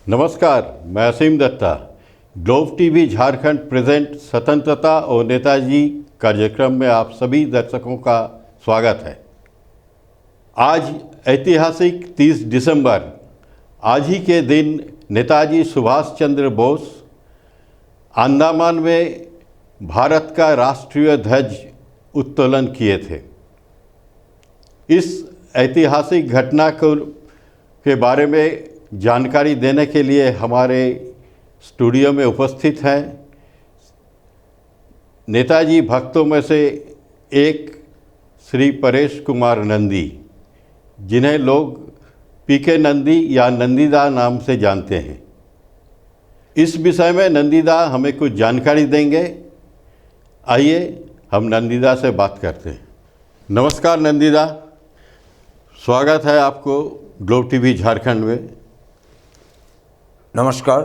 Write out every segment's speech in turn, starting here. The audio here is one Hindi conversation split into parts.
नमस्कार, मैं Aseem Dutta. Globe TV Jharkhand present स्वतंत्रता और नेताजी कार्यक्रम में आप सभी दर्शकों का स्वागत है। आज ऐतिहासिक 30 दिसंबर, आज ही के दिन नेताजी सुभाष चंद्र बोस अंडमान में भारत का राष्ट्रीय ध्वज उत्तोलन किए थे। इस ऐतिहासिक घटना के बारे में जानकारी देने के लिए हमारे स्टूडियो में उपस्थित हैं नेताजी भक्तों में से एक श्री परेश कुमार नंदी, जिन्हें लोग पीके नंदी या नंदीदा नाम से जानते हैं। इस विषय में नंदीदा हमें कुछ जानकारी देंगे। आइए हम नंदीदा से बात करते हैं। नमस्कार नंदीदा, स्वागत है आपको ग्लोब टीवी झारखंड में। नमस्कार।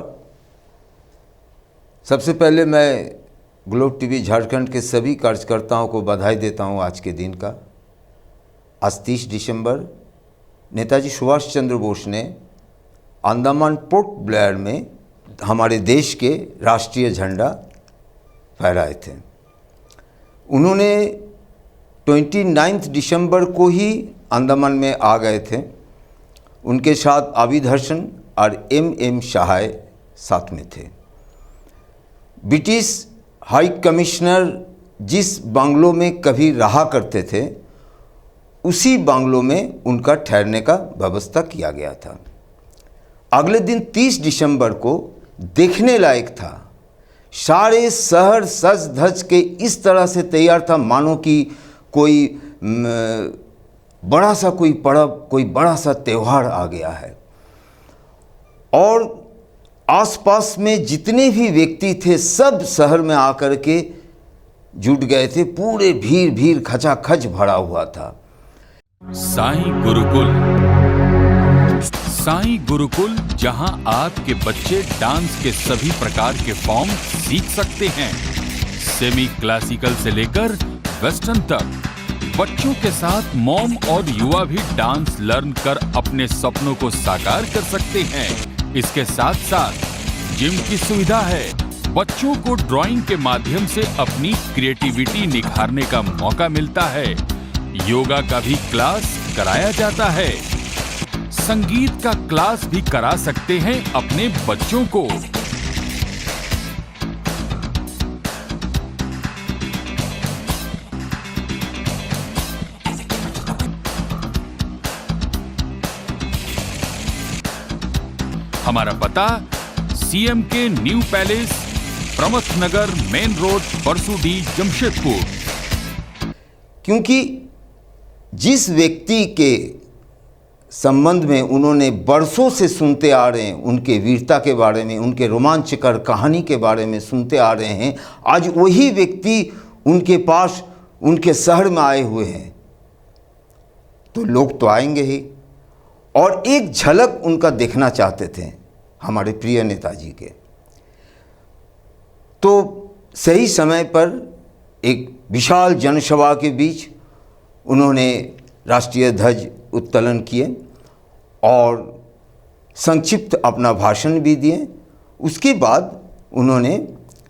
सबसे पहले मैं ग्लोब टीवी झारखंड के सभी कार्यकर्ताओं को बधाई देता हूं आज के दिन का। आज 30 दिसंबर नेताजी सुभाष चंद्र बोस ने अंडमान पोर्ट ब्लेयर में हमारे देश के राष्ट्रीय झंडा फहराए थे। उन्होंने 29 दिसंबर को ही अंडमान में आ गए थे। उनके साथ आबिद हसन और एम सहाय साथ में थे। ब्रिटिश हाई कमिश्नर जिस बांग्लो में कभी रहा करते थे, उसी बांग्लो में उनका ठहरने का व्यवस्था किया गया था। अगले दिन 30 दिसंबर को देखने लायक था। सारे शहर सज धज के इस तरह से तैयार था मानो कि कोई बड़ा सा कोई पर्व, कोई बड़ा सा त्यौहार आ गया है। और आसपास में जितने भी व्यक्ति थे सब शहर में आकर के जुट गए थे। पूरे भीड़ खचाखच भरा हुआ था। साईं गुरुकुल, जहां आपके बच्चे डांस के सभी प्रकार के फॉर्म सीख सकते हैं। सेमी क्लासिकल से लेकर वेस्टर्न तक बच्चों के साथ मॉम और युवा भी डांस लर्न कर अपने सपनों को साकार कर सकते हैं। इसके साथ साथ जिम की सुविधा है। बच्चों को ड्राइंग के माध्यम से अपनी क्रिएटिविटी निखारने का मौका मिलता है। योगा का भी क्लास कराया जाता है। संगीत का क्लास भी करा सकते हैं अपने बच्चों को। हमारा पता सीएम के न्यू पैलेस, प्रमथ नगर, मेन रोड, परसुडी, जमशेदपुर। क्योंकि जिस व्यक्ति के संबंध में उन्होंने बरसों से सुनते आ रहे हैं, उनके वीरता के बारे में, उनके रोमांचकर कहानी के बारे में सुनते आ रहे हैं, आज वही व्यक्ति उनके पास, उनके शहर में आए हुए हैं, तो लोग तो आएंगे ही। और एक झलक उनका देखना चाहते थे हमारे प्रिय नेताजी के। तो सही समय पर एक विशाल जनसभा के बीच उन्होंने राष्ट्रीय ध्वज उत्तोलन किए और संक्षिप्त अपना भाषण भी दिए। उसके बाद उन्होंने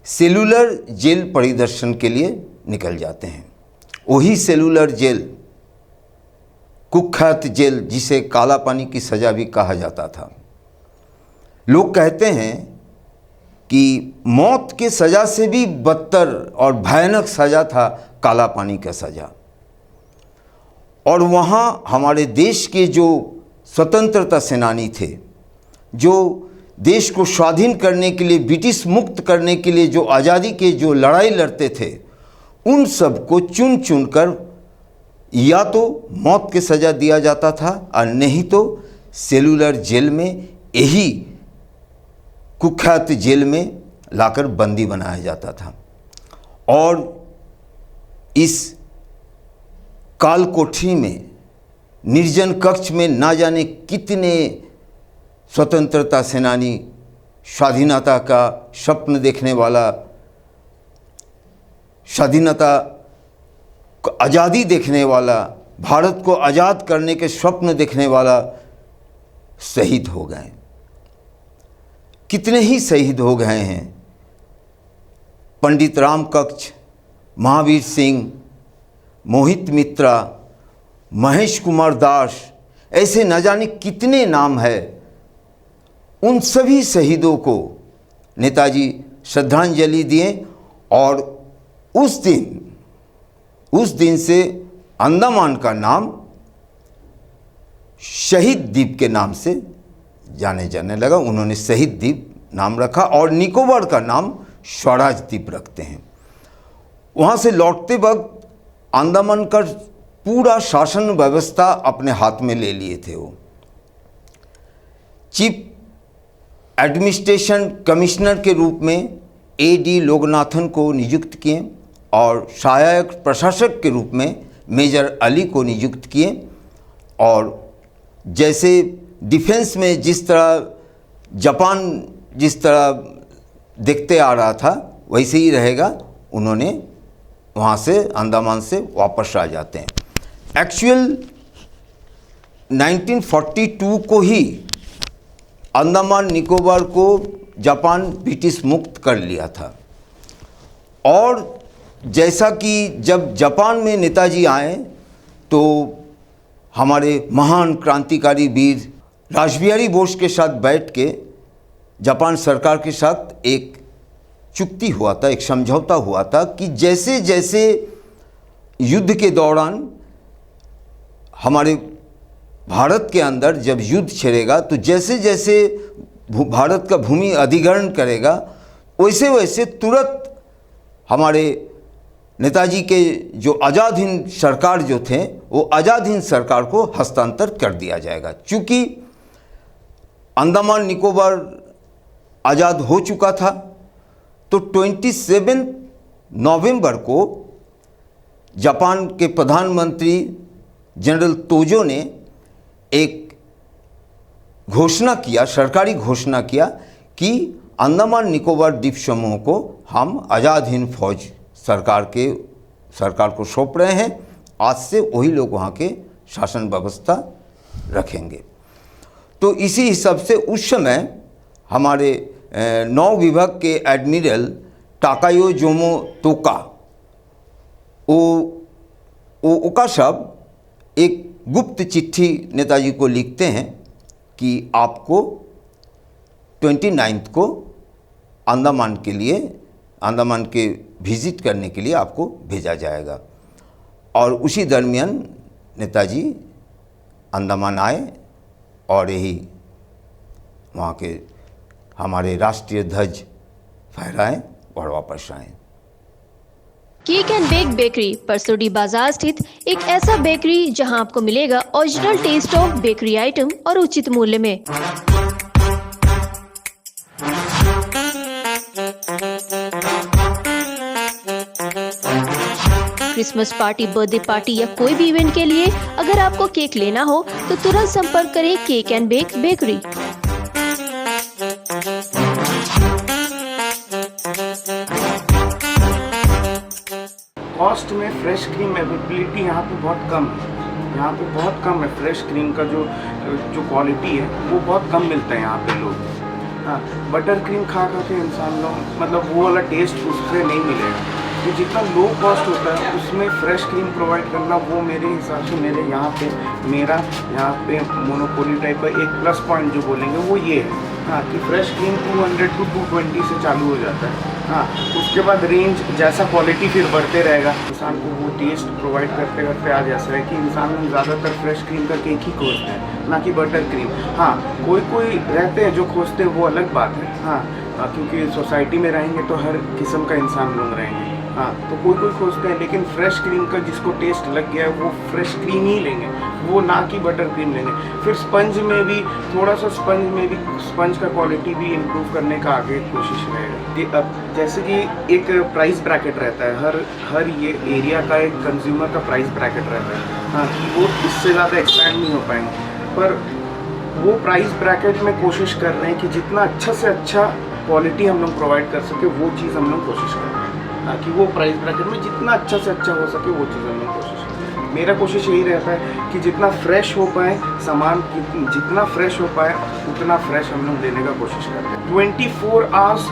सेलुलर जेल परिदर्शन के लिए निकल जाते हैं। वही सेलुलर जेल, कुख्यात जेल, जिसे काला पानी की सज़ा भी कहा जाता था। लोग कहते हैं कि मौत के सज़ा से भी बदतर और भयानक सज़ा था काला पानी का सज़ा। और वहाँ हमारे देश के जो स्वतंत्रता सेनानी थे, जो देश को स्वाधीन करने के लिए, ब्रिटिश मुक्त करने के लिए जो आज़ादी के जो लड़ाई लड़ते थे, उन सब को चुन चुन कर या तो मौत की सज़ा दिया जाता था और नहीं तो सेलुलर जेल में, यही कुख्यात जेल में लाकर बंदी बनाया जाता था। और इस काल कोठरी में, निर्जन कक्ष में ना जाने कितने स्वतंत्रता सेनानी, स्वाधीनता का स्वप्न देखने वाला, स्वाधीनता, आज़ादी देखने वाला, भारत को आज़ाद करने के स्वप्न देखने वाला शहीद हो गए। कितने ही शहीद हो गए हैं। पंडित राम कक्ष, महावीर सिंह, मोहित मित्रा, महेश कुमार दास, ऐसे न जाने कितने नाम है। उन सभी शहीदों को नेताजी श्रद्धांजलि दिए और उस दिन से अंडमान का नाम शहीद द्वीप के नाम से जाने लगा। उन्होंने शहीद द्वीप नाम रखा और निकोबार का नाम स्वराज द्वीप रखते हैं। वहाँ से लौटते वक्त अंडमान का पूरा शासन व्यवस्था अपने हाथ में ले लिए थे। वो चीफ एडमिनिस्ट्रेशन कमिश्नर के रूप में A.D. लोगनाथन को नियुक्त किए और सहायक प्रशासक के रूप में मेजर अली को नियुक्त किए। और जैसे डिफेंस में जिस तरह जापान जिस तरह देखते आ रहा था वैसे ही रहेगा। उन्होंने वहाँ से अंडमान से वापस आ जाते हैं। एक्चुअल 1942 को ही अंडमान निकोबार को जापान ब्रिटिश मुक्त कर लिया था। और जैसा कि जब जापान में नेताजी आए तो हमारे महान क्रांतिकारी वीर रासबिहारी बोस के साथ बैठ के जापान सरकार के साथ एक चुक्ति हुआ था, एक समझौता हुआ था कि जैसे जैसे युद्ध के दौरान हमारे भारत के अंदर जब युद्ध छिड़ेगा तो जैसे जैसे भारत का भूमि अधिग्रहण करेगा वैसे वैसे तुरंत हमारे नेताजी के जो आज़ाद हिंद सरकार जो थे वो आज़ाद हिंद सरकार को हस्तांतर कर दिया जाएगा। चूँकि अंडमान निकोबार आज़ाद हो चुका था तो 27 नवंबर को जापान के प्रधानमंत्री जनरल तोजो ने एक घोषणा किया, सरकारी घोषणा किया कि अंडमान निकोबार द्वीप समूह को हम आज़ाद हिंद फौज सरकार को सौंप रहे हैं। आज से वही लोग वहाँ के शासन व्यवस्था रखेंगे। तो इसी हिसाब से उस समय हमारे नौ विभाग के एडमिरल टाकायोजोमो तोका ओका साहब एक गुप्त चिट्ठी नेताजी को लिखते हैं कि आपको 29 को अंडमान के लिए अंडमान के विजिट करने के लिए आपको भेजा जाएगा। और उसी दरमियान नेताजी अंडमान आए और यही वहाँ के हमारे राष्ट्रीय ध्वज फहराएं और वापस आए। Cake and bake bakery Parsodi बाजार स्थित एक ऐसा बेकरी जहां आपको मिलेगा original taste of bakery item और उचित मूल्य में। क्रिसमस पार्टी, बर्थडे पार्टी या कोई भी इवेंट के लिए अगर आपको केक लेना हो तो तुरंत संपर्क करें cake and bake bakery. Cost में फ्रेश क्रीम अवेलेबिलिटी यहाँ पे बहुत कम है। यहाँ पे बहुत कम है फ्रेश क्रीम का जो क्वालिटी है वो बहुत कम मिलता है यहाँ पे लोग। हाँ, बटर क्रीम खा के इंसान लोग मतलब वो वाला टेस्ट उससे नहीं मिलेगा। तो जितना लो कॉस्ट होता है उसमें फ्रेश क्रीम प्रोवाइड करना वो मेरे हिसाब से मेरा यहाँ पे मोनोपोली टाइप का एक प्लस पॉइंट जो बोलेंगे वो ये है। हाँ, कि फ्रेश क्रीम 200 to 220 से चालू हो जाता है। हाँ, उसके बाद रेंज जैसा क्वालिटी फिर बढ़ते रहेगा। इंसान को वो टेस्ट प्रोवाइड करते करते आज ऐसा है कि इंसान लोग ज़्यादातर फ्रेश क्रीम का केक ही खोजते हैं, ना कि बटर क्रीम। हाँ, कोई रहते हैं जो खोजते हैं वो अलग बात है। हाँ, क्योंकि सोसाइटी में रहेंगे तो हर किस्म का इंसान लोग रहेंगे। हाँ, तो कोई खोजते हैं, लेकिन फ्रेश क्रीम का जिसको टेस्ट लग गया है वो फ्रेश क्रीम ही लेंगे, वो ना कि बटर क्रीम लेंगे। फिर स्पंज में भी थोड़ा सा स्पंज का क्वालिटी भी इम्प्रूव करने का आगे कोशिश रहेगा। अब जैसे कि एक प्राइस ब्रैकेट रहता है, हर ये एरिया का एक कंज्यूमर का प्राइस ब्रैकेट रहता है। हाँ, कि वो इससे ज़्यादा एक्सपैंड नहीं हो पाएंगे, पर वो प्राइस ब्रैकेट में कोशिश कर रहे हैं कि जितना अच्छा से अच्छा क्वालिटी हम लोग प्रोवाइड कर सके वो चीज़ हम लोग कोशिश कर रहे हैं। ताकि वो प्राइस ब्रैकेट में जितना अच्छा से अच्छा हो सके वो चीज़ हम लोग कोशिश करें। मेरा कोशिश यही रहता है कि जितना फ्रेश हो पाए सामान, जितना फ्रेश हो पाए उतना फ्रेश हम लोग देने का कोशिश करते हैं। 24 आवर्स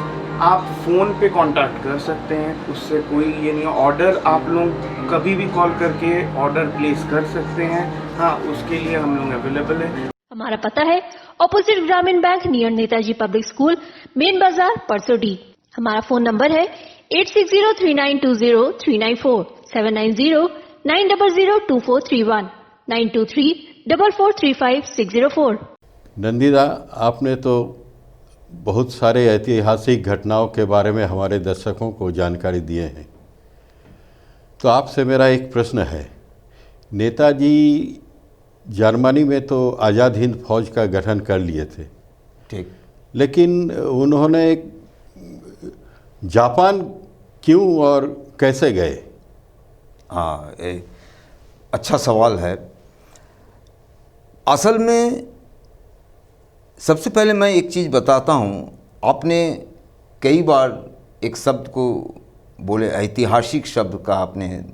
आप फ़ोन पे कांटेक्ट कर सकते हैं, उससे कोई ये नहीं है। ऑर्डर आप लोग कभी भी कॉल करके ऑर्डर प्लेस कर सकते हैं। हाँ, उसके लिए हम लोग अवेलेबल है। हमारा पता है ऑपोजिट ग्रामीण bank near Netaji public school, main बाजार, परसोडी। हमारा फोन नंबर है 8603920394, 7909002431, 9234435604। नंदिता, आपने तो बहुत सारे ऐतिहासिक घटनाओं के बारे में हमारे दर्शकों को जानकारी दिए हैं। तो आपसे मेरा एक प्रश्न है, नेताजी जर्मनी में तो आज़ाद हिंद फौज का गठन कर लिए थे, ठीक, लेकिन उन्होंने जापान क्यों और कैसे गए? हाँ, अच्छा सवाल है। असल में सबसे पहले मैं एक चीज़ बताता हूँ। आपने कई बार एक शब्द को बोले, ऐतिहासिक शब्द का आपने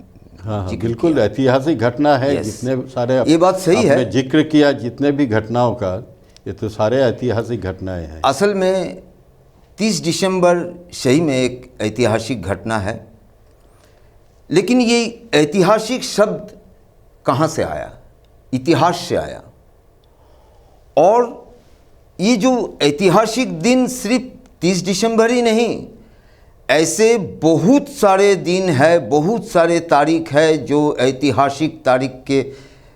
हाँ, जिक्र बिल्कुल किया। ऐतिहासिक घटना है। Yes, जितने सारे ये बात सही है। आपने जिक्र किया जितने भी घटनाओं का, ये तो सारे ऐतिहासिक घटनाएं हैं। असल में 30 दिसंबर सही में एक ऐतिहासिक घटना है, लेकिन ये ऐतिहासिक शब्द कहाँ से आया? इतिहास से आया। और ये जो ऐतिहासिक दिन सिर्फ 30 दिसंबर ही नहीं, ऐसे बहुत सारे दिन है, बहुत सारे तारीख है जो ऐतिहासिक तारीख के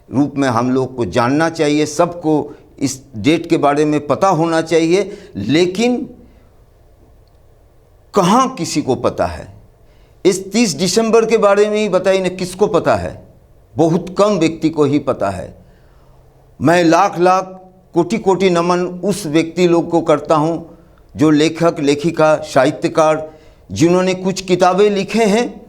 रूप में हम लोग को जानना चाहिए। सबको इस डेट के बारे में पता होना चाहिए, लेकिन कहाँ किसी को पता है? इस 30 दिसंबर के बारे में ही बताइए ना, किसको पता है? बहुत कम व्यक्ति को ही पता है। मैं लाख लाख कोटि कोटि नमन उस व्यक्ति लोग को करता हूँ जो लेखक, लेखिका, साहित्यकार, जिन्होंने कुछ किताबें लिखे हैं,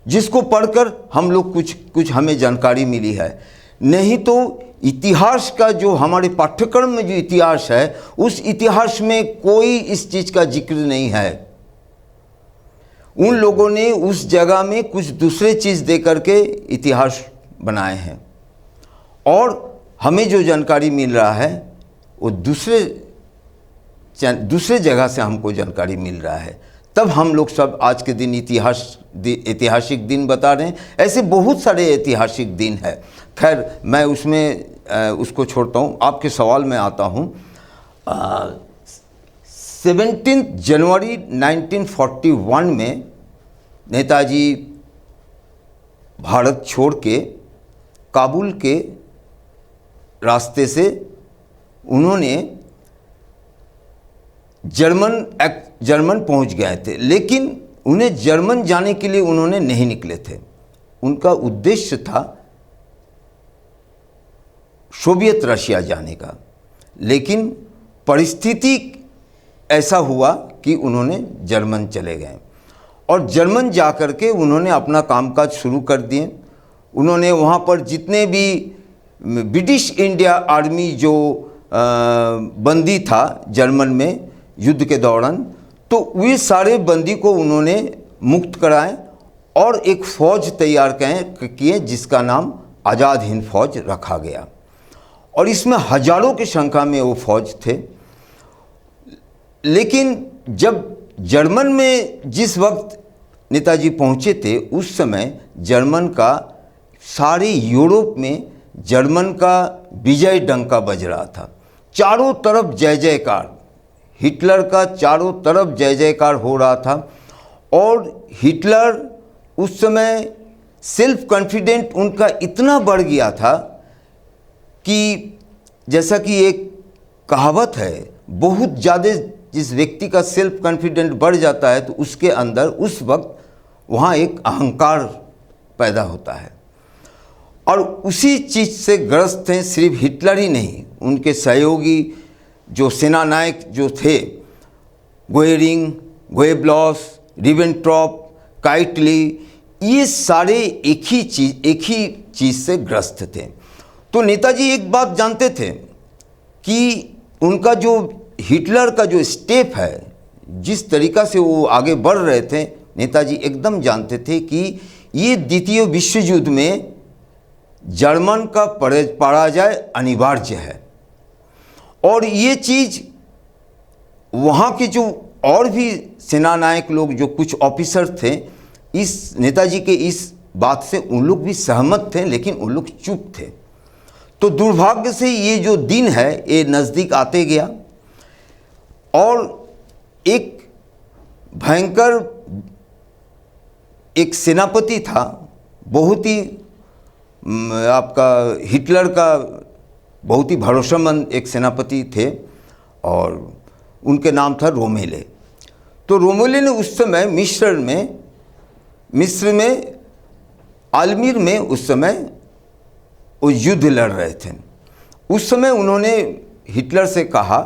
जिसको पढ़कर हम लोग कुछ हमें जानकारी मिली है। नहीं तो इतिहास का जो हमारे पाठ्यक्रम में जो इतिहास है, उस इतिहास में कोई इस चीज़ का जिक्र नहीं है। उन लोगों ने उस जगह में कुछ दूसरे चीज़ दे करके इतिहास बनाए हैं, और हमें जो जानकारी मिल रहा है वो दूसरे जगह से हमको जानकारी मिल रहा है। तब हम लोग सब आज के दिन ऐतिहासिक दिन बता रहे हैं। ऐसे बहुत सारे ऐतिहासिक दिन है। खैर, मैं उसको छोड़ता हूँ, आपके सवाल में आता हूँ। 17 जनवरी 1941 में नेताजी भारत छोड़ के काबुल के रास्ते से उन्होंने जर्मन पहुंच गए थे, लेकिन उन्हें जर्मन जाने के लिए उन्होंने नहीं निकले थे। उनका उद्देश्य था सोवियत रशिया जाने का, लेकिन परिस्थिति ऐसा हुआ कि उन्होंने जर्मन चले गए, और जर्मन जाकर के उन्होंने अपना कामकाज शुरू कर दिए। उन्होंने वहाँ पर जितने भी ब्रिटिश इंडिया आर्मी जो बंदी था जर्मन में युद्ध के दौरान, तो वे सारे बंदी को उन्होंने मुक्त कराए और एक फ़ौज तैयार किए जिसका नाम आज़ाद हिंद फौज रखा गया। और इसमें हजारों की संख्या में वो फौज थे। लेकिन जब जर्मन में जिस वक्त नेताजी पहुँचे थे, उस समय जर्मन का सारे यूरोप में जर्मन का विजय डंका बज रहा था। चारों तरफ जय जयकार, हिटलर का चारों तरफ जय जयकार हो रहा था। और हिटलर उस समय सेल्फ कॉन्फिडेंट उनका इतना बढ़ गया था कि जैसा कि एक कहावत है, बहुत ज़्यादा जिस व्यक्ति का सेल्फ कॉन्फिडेंट बढ़ जाता है तो उसके अंदर उस वक्त वहाँ एक अहंकार पैदा होता है। और उसी चीज़ से ग्रस्त थे सिर्फ हिटलर ही नहीं, उनके सहयोगी जो सेनानायक जो थे, गोएरिंग, गोएब्लस, रिबेनट्रॉप, काइटली, ये सारे एक ही चीज़ से ग्रस्त थे। तो नेताजी एक बात जानते थे कि उनका जो हिटलर का जो स्टेप है, जिस तरीक़ा से वो आगे बढ़ रहे थे, नेताजी एकदम जानते थे कि ये द्वितीय विश्व युद्ध में जर्मन का पराजय अनिवार्य है। और ये चीज़ वहाँ के जो और भी सेनानायक लोग, जो कुछ ऑफिसर थे, इस नेताजी के इस बात से उन लोग भी सहमत थे, लेकिन उन लोग चुप थे। तो दुर्भाग्य से ये जो दिन है ये नज़दीक आते गया और एक भयंकर एक सेनापति था, बहुत ही आपका हिटलर का बहुत ही भरोसेमंद एक सेनापति थे और उनके नाम था रोमेले। तो रोमेले ने उस समय मिस्र में आलमीर में उस समय वो युद्ध लड़ रहे थे। उस समय उन्होंने हिटलर से कहा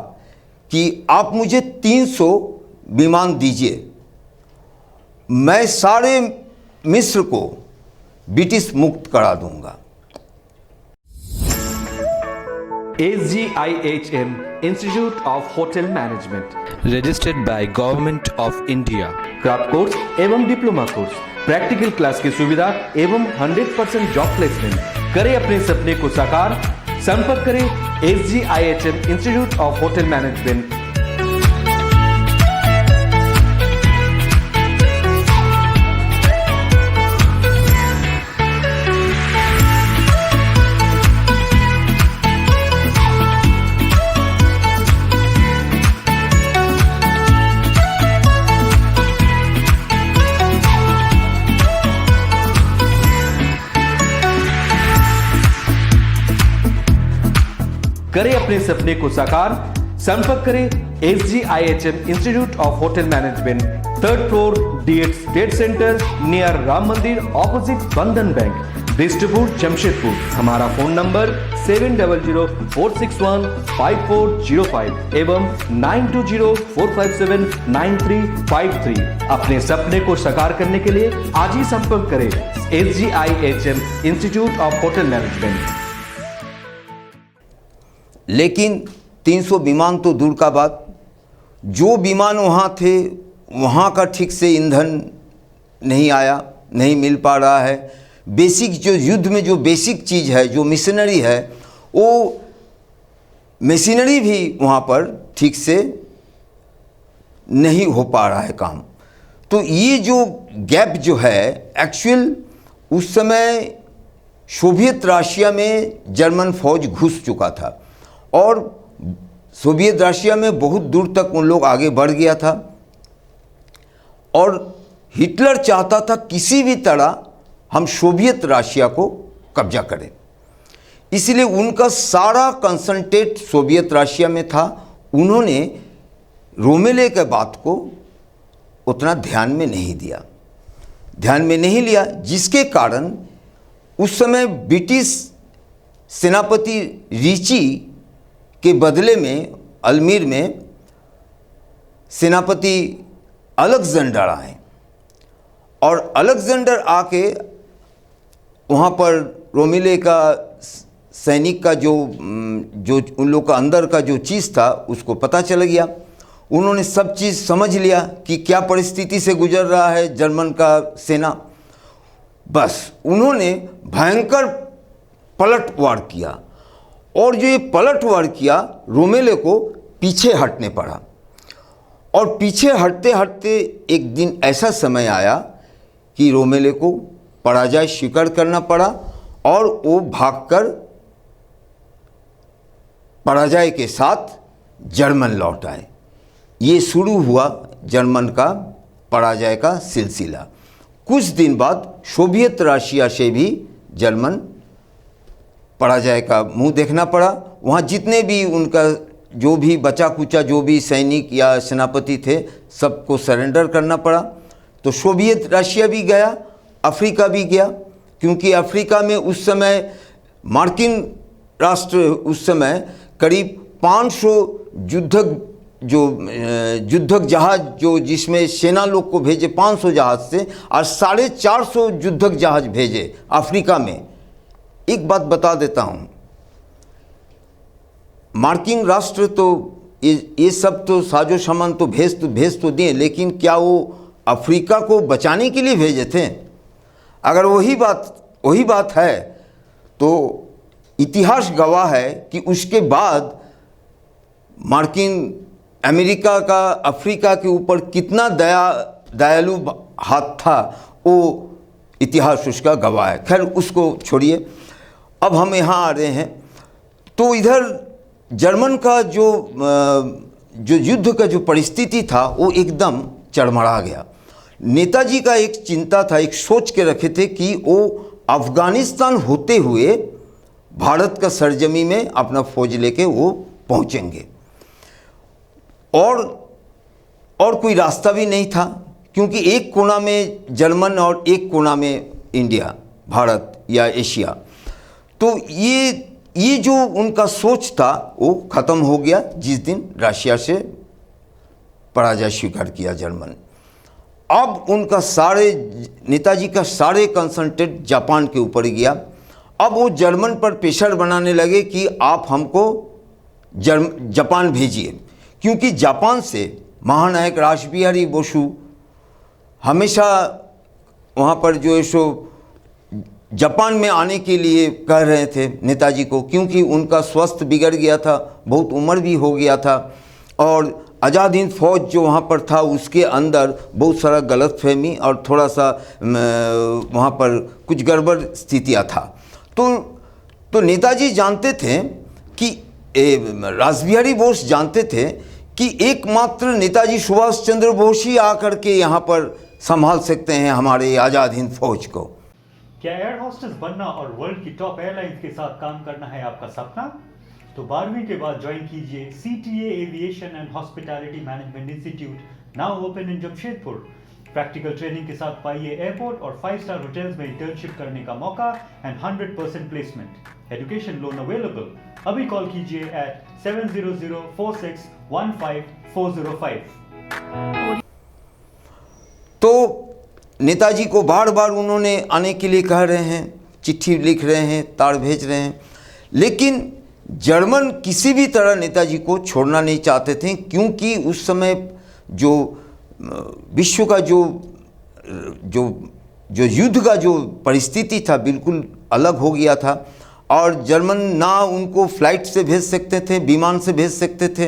कि आप मुझे 300 विमान दीजिए, मैं सारे मिस्र को ब्रिटिश मुक्त करा दूंगा। SGIHM Institute of Hotel Management, registered by Government of India। Crash course एवं डिप्लोमा कोर्स, प्रैक्टिकल क्लास की सुविधा एवं 100% जॉब प्लेसमेंट। करें अपने सपने को साकार, संपर्क करें SGIHM Institute of Hotel Management। करें अपने सपने को साकार, संपर्क करें SGIHM institute of hotel management, 3rd floor, DH trade centre, near Ram मंदिर, ऑपोजिट बंधन बैंक, बिष्टपुर, जमशेदपुर। हमारा फोन नंबर 7004615405 एवं 9204579353। अपने सपने को साकार करने के लिए आज ही संपर्क करें SGIHM institute of hotel management. लेकिन 300 विमान तो दूर का बात, जो विमान वहाँ थे वहाँ का ठीक से ईंधन नहीं आया, नहीं मिल पा रहा है। बेसिक जो युद्ध में जो बेसिक चीज़ है, जो मिशनरी है, वो मशीनरी भी वहाँ पर ठीक से नहीं हो पा रहा है काम। तो ये जो गैप जो है एक्चुअल, उस समय सोवियत रशिया में जर्मन फौज घुस चुका था और सोवियत रशिया में बहुत दूर तक उन लोग आगे बढ़ गया था और हिटलर चाहता था किसी भी तरह हम सोवियत रशिया को कब्जा करें। इसलिए उनका सारा कंसंट्रेट सोवियत रशिया में था। उन्होंने रोमेले के बात को उतना ध्यान में नहीं लिया, जिसके कारण उस समय ब्रिटिश सेनापति रिची के बदले में अल्मीर में सेनापति अलेक्जेंडर आए और अलेक्जेंडर आके वहाँ पर रोमेले का सैनिक का जो उन लोग का अंदर का जो चीज़ था उसको पता चल गया। उन्होंने सब चीज़ समझ लिया कि क्या परिस्थिति से गुजर रहा है जर्मन का सेना। बस उन्होंने भयंकर पलटवार किया और जो ये पलटवार किया, रोमेले को पीछे हटने पड़ा और पीछे हटते हटते एक दिन ऐसा समय आया कि रोमेले को पराजय स्वीकार करना पड़ा और वो भागकर पराजय के साथ जर्मन लौट आए। ये शुरू हुआ जर्मन का पराजय का सिलसिला। कुछ दिन बाद सोवियत रशिया से भी जर्मन पराजय का मुंह देखना पड़ा। वहाँ जितने भी उनका जो भी बचा कुचा जो भी सैनिक या सेनापति थे सबको सरेंडर करना पड़ा। तो सोवियत रशिया भी गया, अफ्रीका भी गया, क्योंकि अफ्रीका में उस समय मार्किन राष्ट्र उस समय करीब 500 युद्धक जहाज जो जिसमें सेना लोग को भेजे 500 जहाज से और 450 युद्धक जहाज भेजे अफ्रीका में। एक बात बता देता हूँ, मार्किन राष्ट्र तो ये सब तो साजो सामान तो भेज तो दिए, लेकिन क्या वो अफ्रीका को बचाने के लिए भेजे थे? अगर वही बात है तो इतिहास गवाह है कि उसके बाद मार्किन अमेरिका का अफ्रीका के ऊपर कितना दयालु हाथ था, वो इतिहास उसका गवाह है। खैर उसको छोड़िए, अब हम यहाँ आ रहे हैं। तो इधर जर्मन का जो युद्ध का जो परिस्थिति था वो एकदम चरमरा गया। नेताजी का एक चिंता था, एक सोच के रखे थे कि वो अफ़गानिस्तान होते हुए भारत का सरजमी में अपना फौज लेके वो पहुँचेंगे, और कोई रास्ता भी नहीं था, क्योंकि एक कोना में जर्मन और एक कोना में इंडिया, भारत या एशिया। तो ये जो उनका सोच था वो ख़त्म हो गया जिस दिन रशिया से पराजय स्वीकार किया जर्मन। अब उनका नेताजी का सारे कंसंट्रेट जापान के ऊपर गया। अब वो जर्मन पर प्रेशर बनाने लगे कि आप हमको जापान भेजिए, क्योंकि जापान से महानायक रासबिहारी बोसु हमेशा वहाँ पर जो है सो जापान में आने के लिए कह रहे थे नेताजी को, क्योंकि उनका स्वास्थ्य बिगड़ गया था, बहुत उम्र भी हो गया था, और आज़ाद हिंद फौज जो वहाँ पर था उसके अंदर बहुत सारा गलतफहमी और थोड़ा सा वहाँ पर कुछ गड़बड़ स्थितियाँ था। तो नेताजी जानते थे कि रासबिहारी बोस जानते थे कि एकमात्र नेताजी सुभाष चंद्र बोस ही आकर के यहाँ पर संभाल सकते हैं हमारे आज़ाद हिंद फौज को। क्या एयर होस्टेस बनना और वर्ल्ड की टॉप एयरलाइंस के साथ काम करना है आपका सपना? तो 12वीं के बाद ज्वाइन कीजिए CTA aviation and hospitality management institute, now open in Jamshedpur. Practical training के साथ पाइए एयरपोर्ट और 5-स्टार होटल्स में इंटर्नशिप करने का मौका and 100% placement. Education loan available. अभी कॉल कीजिए at 7004615 तो नेताजी को बार बार उन्होंने आने के लिए कह रहे हैं, चिट्ठी लिख रहे हैं, तार भेज रहे हैं, लेकिन जर्मन किसी भी तरह नेताजी को छोड़ना नहीं चाहते थे, क्योंकि उस समय जो विश्व का जो युद्ध का जो परिस्थिति था बिल्कुल अलग हो गया था, और जर्मन ना उनको फ्लाइट से भेज सकते थे, विमान से भेज सकते थे,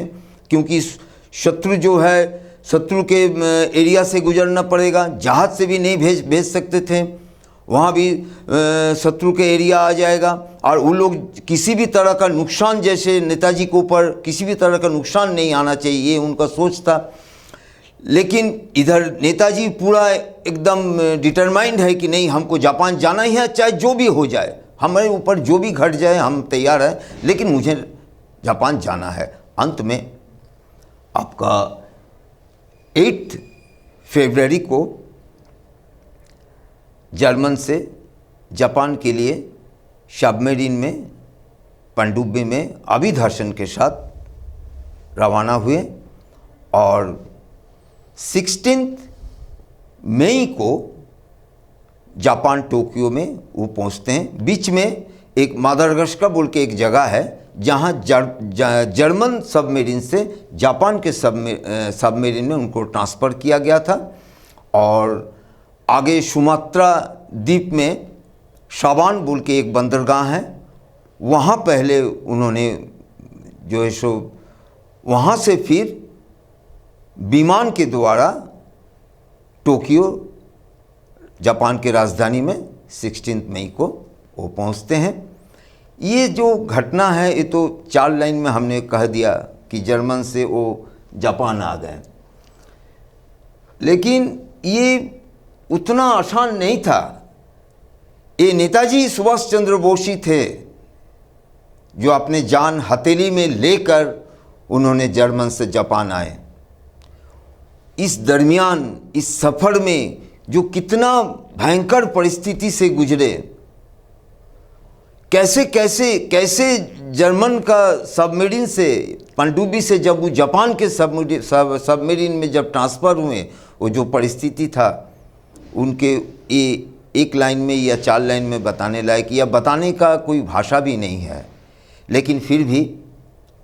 क्योंकि शत्रु जो है शत्रु के एरिया से गुजरना पड़ेगा, जहाज़ से भी नहीं भेज सकते थे, वहाँ भी शत्रु के एरिया आ जाएगा, और वो लोग किसी भी तरह का नुकसान, जैसे नेताजी के ऊपर किसी भी तरह का नुकसान नहीं आना चाहिए, ये उनका सोच था। लेकिन इधर नेताजी पूरा एकदम डिटरमाइंड है कि नहीं, हमको जापान जाना ही है, चाहे जो भी हो जाए, हमारे ऊपर जो भी घट जाए हम तैयार हैं, लेकिन मुझे जापान जाना है। अंत में आपका 8 फरवरी को जर्मन से जापान के लिए सबमरीन में पनडुब्बी में अभिदर्शन के साथ रवाना हुए, और 16 मई को जापान टोक्यो में वो पहुंचते हैं। बीच में एक मादागास्कर बोल के एक जगह है जहां जर्मन सबमरीन से जापान के सबमरीन में उनको ट्रांसफ़र किया गया था, और आगे सुमात्रा द्वीप में शाबान बोल के एक बंदरगाह है, वहाँ पहले उन्होंने जो है सो वहाँ से फिर विमान के द्वारा टोक्यो जापान के राजधानी में 16 मई को वो पहुँचते हैं। ये जो घटना है ये तो 4 लाइन में हमने कह दिया कि जर्मन से वो जापान आ गए, लेकिन ये उतना आसान नहीं था। ये नेताजी सुभाष चंद्र बोस ही थे जो अपने जान हथेली में लेकर उन्होंने जर्मन से जापान आए। इस दरमियान इस सफ़र में जो कितना भयंकर परिस्थिति से गुजरे, कैसे कैसे कैसे जर्मन का सबमरीन से पनडुब्बी से जब वो जापान के सबमरीन में जब ट्रांसफ़र हुए, वो जो परिस्थिति था उनके ये 1 लाइन में या 4 लाइन में बताने लायक या बताने का कोई भाषा भी नहीं है। लेकिन फिर भी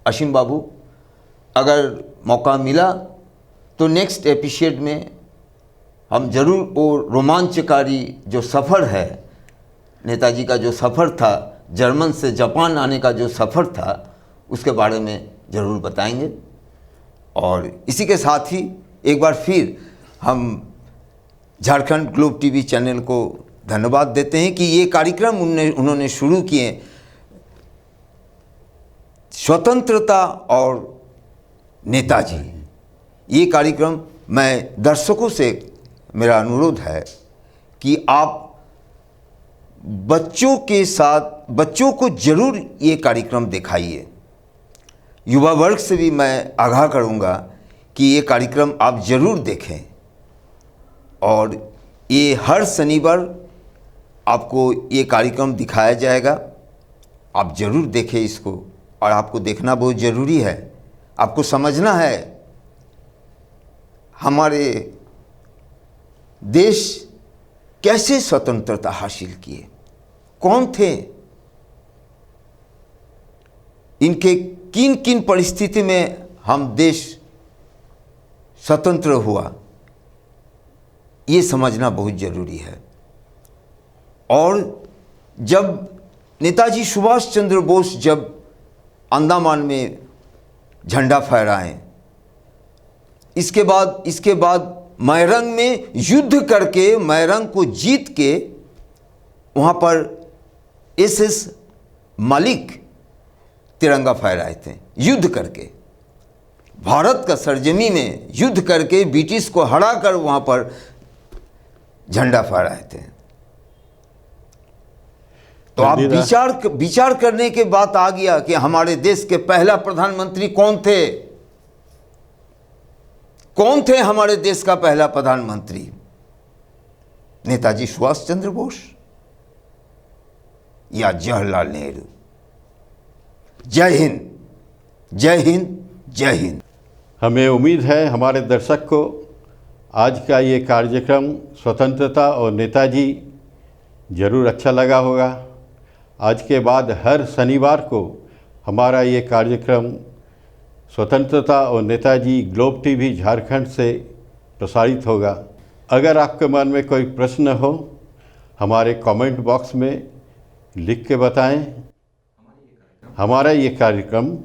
असीम बाबू, अगर मौका मिला तो नेक्स्ट एपिसोड में हम ज़रूर वो रोमांचकारी जो सफ़र है, नेताजी का जो सफ़र था जर्मन से जापान आने का जो सफ़र था उसके बारे में ज़रूर बताएंगे। और इसी के साथ ही एक बार फिर हम झारखंड ग्लोब टीवी चैनल को धन्यवाद देते हैं कि ये कार्यक्रम उन्होंने शुरू किए स्वतंत्रता और नेताजी। ये कार्यक्रम मैं दर्शकों से मेरा अनुरोध है कि आप बच्चों के साथ बच्चों को जरूर ये कार्यक्रम दिखाइए। युवा वर्ग से भी मैं आगाह करूँगा कि ये कार्यक्रम आप जरूर देखें और ये हर शनिवार आपको ये कार्यक्रम दिखाया जाएगा। आप ज़रूर देखें इसको और आपको देखना बहुत ज़रूरी है। आपको समझना है हमारे देश कैसे स्वतंत्रता हासिल किए, कौन थे, इनके किन किन परिस्थिति में हम देश स्वतंत्र हुआ, ये समझना बहुत ज़रूरी है। और जब नेताजी सुभाष चंद्र बोस जब अंडमान में झंडा फहराएं, इसके बाद मैरंग में युद्ध करके मैरंग को जीत के वहाँ पर SS मालिक तिरंगा फहराए थे। युद्ध करके भारत का सरजमी में युद्ध करके ब्रिटिश को हराकर वहाँ पर झंडा फहराए थे। तो आप विचार करने के बात आ गया कि हमारे देश के पहला प्रधानमंत्री कौन थे। कौन थे हमारे देश का पहला प्रधानमंत्री? नेताजी सुभाष चंद्र बोस या जवाहरलाल नेहरू। जय हिंद, जय हिंद, जय हिंद। हमें उम्मीद है हमारे दर्शक को आज का ये कार्यक्रम स्वतंत्रता और नेताजी ज़रूर अच्छा लगा होगा। आज के बाद हर शनिवार को हमारा ये कार्यक्रम स्वतंत्रता और नेताजी ग्लोब टीवी झारखंड से प्रसारित होगा। अगर आपके मन में कोई प्रश्न हो हमारे कमेंट बॉक्स में लिख के बताएं। हमारा ये कार्यक्रम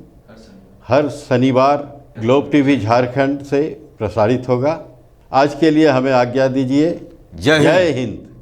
हर शनिवार ग्लोब टीवी झारखंड से प्रसारित होगा। आज के लिए हमें आज्ञा दीजिए। जय जय हिंद।